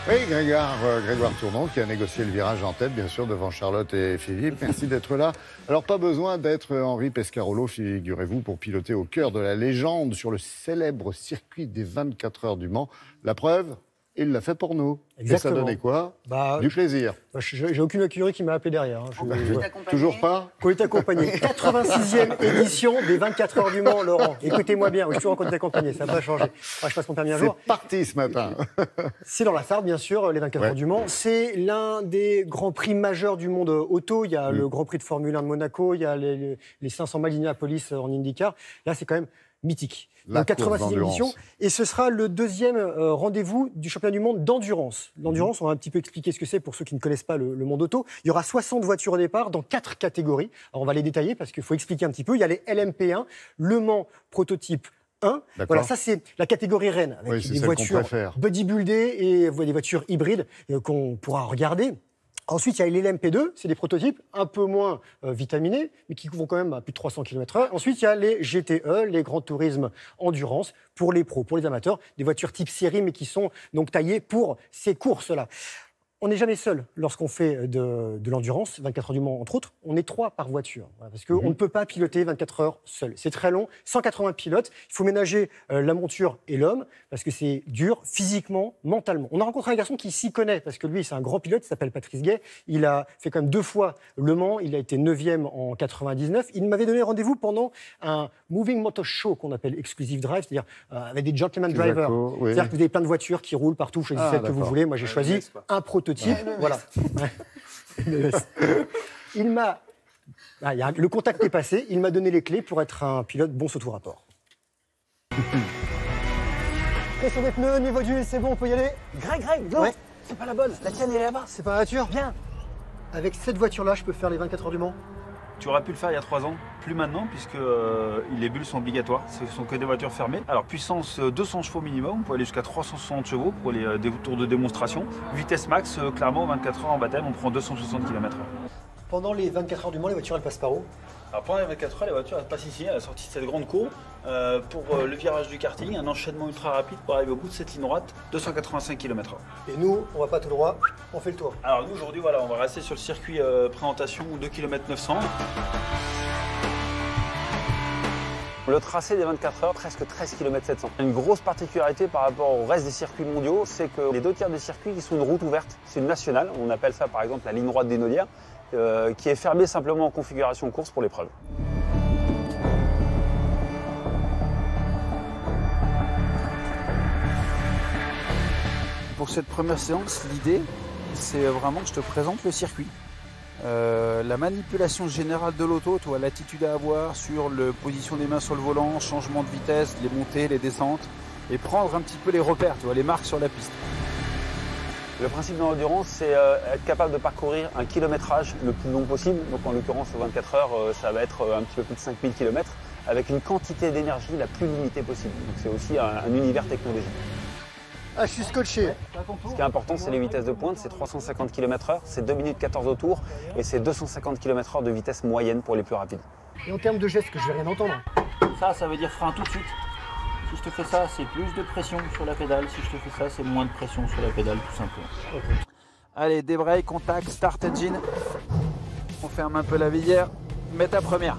Oui, Grégoire Tournon qui a négocié le virage en tête, bien sûr, devant Charlotte et Philippe. Merci d'être là. Alors, pas besoin d'être Henri Pescarolo, figurez-vous, pour piloter au cœur de la légende sur le célèbre circuit des 24 heures du Mans. La preuve, il l'a fait pour nous. Exactement. Et ça donnait quoi? Du plaisir. J'ai aucune écurie qui m'a appelé derrière. Toujours pas? Qu'on est accompagné. 86e édition des 24 heures du Mans, Laurent. Écoutez-moi bien, oui, je suis toujours en compte d'accompagner, ça n'a pas changé. Je passe mon permis un jour. C'est parti ce matin. C'est dans la Sarthe, bien sûr, les 24 heures du Mans. C'est l'un des grands prix majeurs du monde auto. Il y a le Grand Prix de Formule 1 de Monaco, il y a les 500 miles d'Indianapolis en IndyCar. Là, c'est quand même mythique. La 86e édition. Et ce sera le deuxième rendez-vous du championnat du monde d'endurance. L'endurance, on va un petit peu expliquer ce que c'est pour ceux qui ne connaissent pas le monde auto. Il y aura 60 voitures au départ dans 4 catégories. Alors on va les détailler parce qu'il faut expliquer un petit peu. Il y a les LMP1, Le Mans prototype 1. Voilà, ça c'est la catégorie reine, avec des voitures bodybuildées et des voitures hybrides qu'on pourra regarder. Ensuite, il y a les LMP2, c'est des prototypes un peu moins vitaminés, mais qui vont quand même à plus de 300 km/h. Ensuite, il y a les GTE, les Grands Tourismes Endurance, pour les pros, pour les amateurs, des voitures type série, mais qui sont donc taillées pour ces courses-là. On n'est jamais seul lorsqu'on fait de l'endurance, 24 heures du Mans entre autres. On est 3 par voiture, parce qu'on ne peut pas piloter 24 heures seul. C'est très long, 180 pilotes. Il faut ménager la monture et l'homme, parce que c'est dur physiquement, mentalement. On a rencontré un garçon qui s'y connaît, parce que lui, c'est un grand pilote, il s'appelle Patrice Gay. Il a fait quand même 2 fois Le Mans, il a été 9e en 99. Il m'avait donné rendez-vous pendant un Moving Motor Show qu'on appelle Exclusive Drive, c'est-à-dire avec des gentleman drivers. C'est-à-dire que vous avez plein de voitures qui roulent partout, vous choisissez celle que vous voulez. Moi, j'ai choisi un prototype. Voilà. Il m'a... le contact est passé, il m'a donné les clés pour être un pilote bon sauto-rapport. Question des pneus, niveau d'huile, c'est bon, on peut y aller. Greg, non, c'est pas la bonne, la tienne elle est là-bas. C'est pas la voiture? Viens. Avec cette voiture-là, je peux faire les 24 heures du Mans? Tu aurais pu le faire il y a 3 ans, plus maintenant, puisque les bulles sont obligatoires, ce sont que des voitures fermées. Alors puissance 200 chevaux minimum, on peut aller jusqu'à 360 chevaux pour les tours de démonstration. Vitesse max, clairement, 24 heures en baptême, on prend 260 km/h. Pendant les 24 heures du Mans, les voitures, elles passent par où? Alors pendant les 24 heures, les voitures elles passent ici, à la sortie de cette grande cour, pour le virage du karting, un enchaînement ultra rapide pour arriver au bout de cette ligne droite, 285 km/h. Et nous, on va pas tout droit, on fait le tour. Alors nous aujourd'hui, voilà, on va rester sur le circuit présentation 2 km 900. Le tracé des 24 heures, presque 13 km 700. Une grosse particularité par rapport au reste des circuits mondiaux, c'est que les 2 tiers des circuits qui sont une route ouverte, c'est une nationale, on appelle ça par exemple la ligne droite des Nodières, qui est fermée simplement en configuration course pour l'épreuve. Pour cette première séance, l'idée, c'est vraiment que je te présente le circuit. La manipulation générale de l'auto, tu vois, l'attitude à avoir sur la position des mains sur le volant, changement de vitesse, les montées, les descentes, et prendre un petit peu les repères, tu vois, les marques sur la piste. Le principe de l'endurance, c'est être capable de parcourir un kilométrage le plus long possible. Donc en l'occurrence, aux 24 heures, ça va être un petit peu plus de 5000 km, avec une quantité d'énergie la plus limitée possible. Donc c'est aussi un univers technologique. Ah, je suis scotché. Ce qui est important, c'est les vitesses de pointe, c'est 350 km/h, c'est 2 minutes 14 au tour, et c'est 250 km/h de vitesse moyenne pour les plus rapides. Et en termes de gestes, que je vais rien entendre. Ça veut dire frein tout de suite. Si je te fais ça, c'est plus de pression sur la pédale. Si je te fais ça, c'est moins de pression sur la pédale, tout simplement. Okay. Allez, débraye, contact, start engine. On ferme un peu la visière. Mets ta première.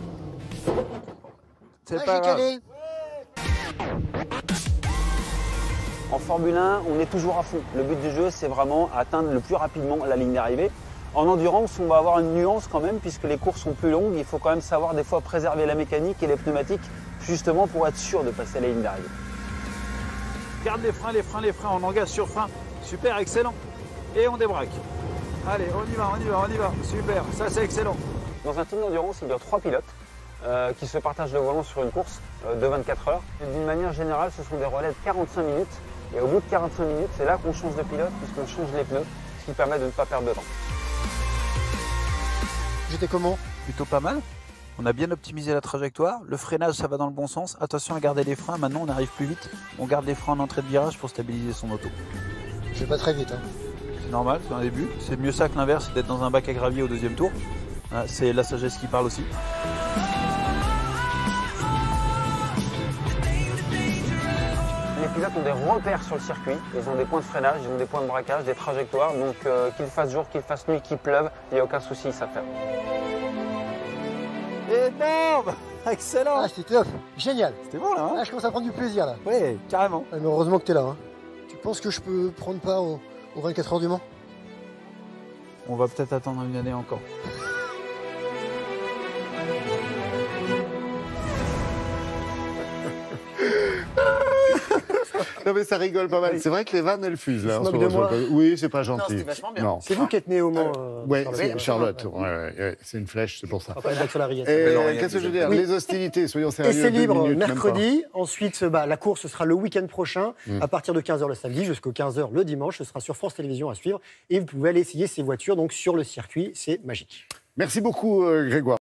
C'est pas grave. En Formule 1, on est toujours à fond. Le but du jeu, c'est vraiment atteindre le plus rapidement la ligne d'arrivée. En endurance, on va avoir une nuance quand même, puisque les courses sont plus longues. Il faut quand même savoir des fois préserver la mécanique et les pneumatiques, justement pour être sûr de passer la ligne d'arrivée. Garde les freins, on engage sur frein. Super, excellent. Et on débraque. Allez, on y va. Super, ça c'est excellent. Dans un team d'endurance, il y a 3 pilotes qui se partagent le volant sur une course de 24 heures. D'une manière générale, ce sont des relais de 45 minutes. Et au bout de 45 minutes, c'est là qu'on change de pilote, puisqu'on change les pneus, ce qui permet de ne pas perdre de temps. J'étais comment? Plutôt pas mal. On a bien optimisé la trajectoire. Le freinage, ça va dans le bon sens. Attention à garder les freins. Maintenant, on arrive plus vite. On garde les freins en entrée de virage pour stabiliser son auto. Je vais pas très vite. C'est normal, c'est un début. C'est mieux ça que l'inverse, d'être dans un bac à gravier au 2e tour. C'est la sagesse qui parle aussi. Les pilotes ont des repères sur le circuit. Ils ont des points de freinage, ils ont des points de braquage, des trajectoires. Donc qu'il fasse jour, qu'il fasse nuit, qu'il pleuve, il n'y a aucun souci, ils savent faire. Énorme! Excellent! Ah, c'était top. Génial. C'était bon là, hein? Ah, je commence à prendre du plaisir là. Ouais, carrément. Ah, mais heureusement que t'es là. Hein. Tu penses que je peux prendre part aux 24 heures du Mans? On va peut-être attendre une année encore. Non mais ça rigole pas mal. C'est vrai que les vannes elles fusent là. Ils se moquent de moi. Oui, c'est pas gentil. Non, c'était vachement bien. Non. C'est vous qui êtes né au Mans. Ouais, Charlotte. Charlotte. Ouais, c'est une flèche, c'est pour ça. On va pas être d'accord sur la rillette. Qu'est-ce que je veux dire? Oui. Les hostilités, soyons sérieux. Et c'est 2 libre minutes, même mercredi. Ensuite, la course ce sera le week-end prochain, Mm. à partir de 15h le samedi jusqu'aux 15h le dimanche. Ce sera sur France Télévisions à suivre. Et vous pouvez aller essayer ces voitures donc sur le circuit. C'est magique. pas. Merci beaucoup, Grégoire.